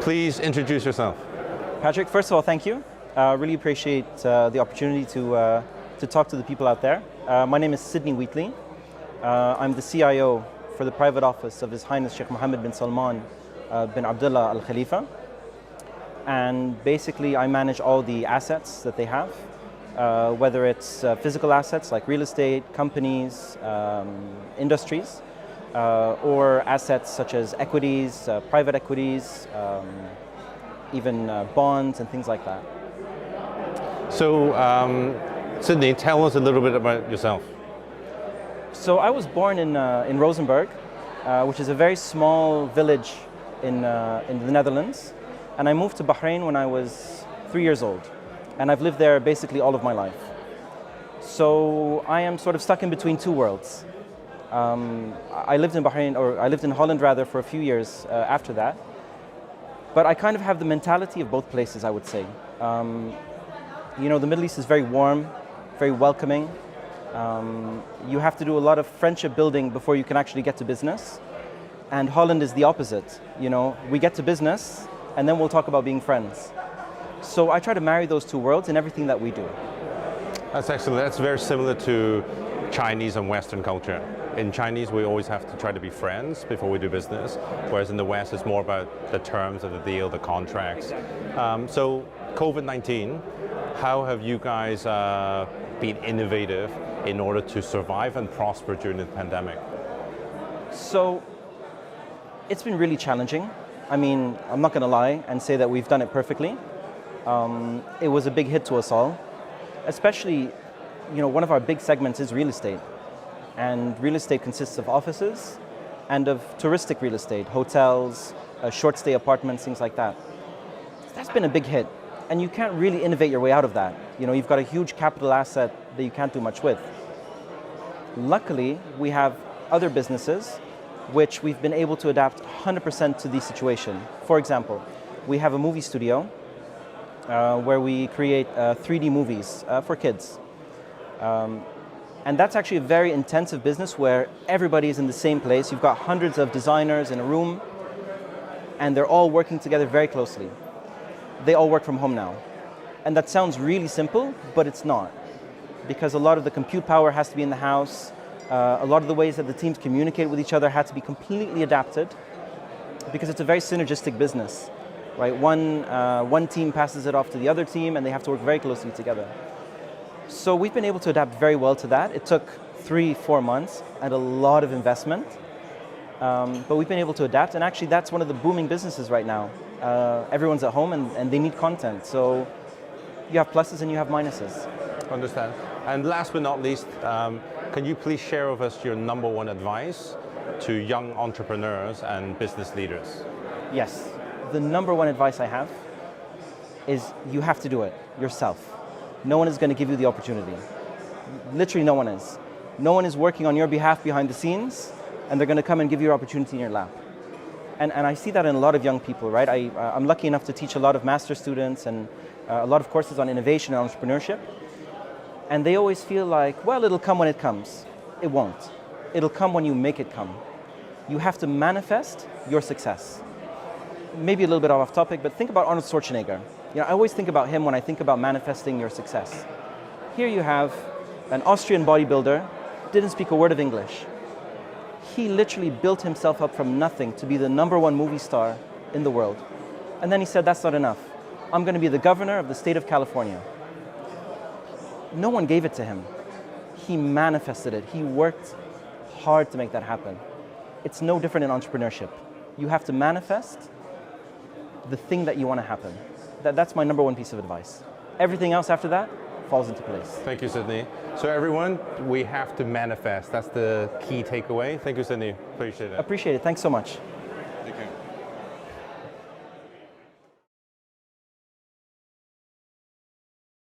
Please introduce yourself. Patrick, first of all, thank you. Really appreciate the opportunity to talk to the people out there. My name is Sidney Wheatley. I'm the CIO for the private office of His Highness Sheikh Mohammed bin Salman bin Abdullah Al Khalifa. And basically, I manage all the assets that they have, whether it's physical assets like real estate, companies, industries, or assets such as equities, private equities, even bonds and things like that. So, Sydney, tell us a little bit about yourself. So I was born in Rosenberg, which is a very small village in the Netherlands. And I moved to Bahrain when I was 3 years old. And I've lived there basically all of my life. So I am sort of stuck in between two worlds. I lived in Bahrain, or I lived in Holland rather, for a few years after that. But I kind of have the mentality of both places, I would say. You know, the Middle East is very warm, very welcoming. You have to do a lot of friendship building before you can actually get to business. And Holland is the opposite. You know, we get to business, and then we'll talk about being friends. So I try to marry those two worlds in everything that we do. That's excellent. That's very similar to Chinese and Western culture. In Chinese, we always have to try to be friends before we do business, whereas in the West, it's more about the terms of the deal, the contracts. So COVID-19, how have you guys been innovative in order to survive and prosper during the pandemic? So it's been really challenging. I mean, I'm not going to lie and say that we've done it perfectly. It was a big hit to us all, especially, you know, one of our big segments is real estate. And real estate consists of offices and of touristic real estate, hotels, short stay apartments, things like that. That's been a big hit. And you can't really innovate your way out of that. You know, you've got a huge capital asset that you can't do much with. Luckily, we have other businesses which we've been able to adapt 100% to the situation. For example, we have a movie studio where we create 3D movies for kids. And that's actually a very intensive business where everybody is in the same place. You've got hundreds of designers in a room, and they're all working together very closely. They all work from home now. And that sounds really simple, but it's not. Because a lot of the compute power has to be in the house. A lot of the ways that the teams communicate with each other had to be completely adapted, because it's a very synergistic business, right? One team passes it off to the other team, and they have to work very closely together. So we've been able to adapt very well to that. It took 3-4 months and a lot of investment, but we've been able to adapt. And actually, that's one of the booming businesses right now. Everyone's at home and they need content. So you have pluses and you have minuses. Understand. And last but not least, can you please share with us your number one advice to young entrepreneurs and business leaders? Yes. The number one advice I have is you have to do it yourself. No one is going to give you the opportunity. Literally no one is. No one is working on your behalf behind the scenes, and they're going to come and give you your opportunity in your lap. And I see that in a lot of young people, right? I'm lucky enough to teach a lot of master students and a lot of courses on innovation and entrepreneurship. And they always feel like, well, it'll come when it comes. It won't. It'll come when you make it come. You have to manifest your success. Maybe a little bit off topic, but think about Arnold Schwarzenegger. You know, I always think about him when I think about manifesting your success. Here you have an Austrian bodybuilder, didn't speak a word of English. He literally built himself up from nothing to be the #1 movie star in the world. And then he said, that's not enough. I'm going to be the governor of the state of California. No one gave it to him. He manifested it. He worked hard to make that happen. It's no different in entrepreneurship. You have to manifest the thing that you want to happen. That's my number one piece of advice. Everything else after that falls into place. Thank you, Sydney. So everyone, we have to manifest. That's the key takeaway. Thank you, Sydney. Appreciate it. Appreciate it. Thanks so much. Thank you.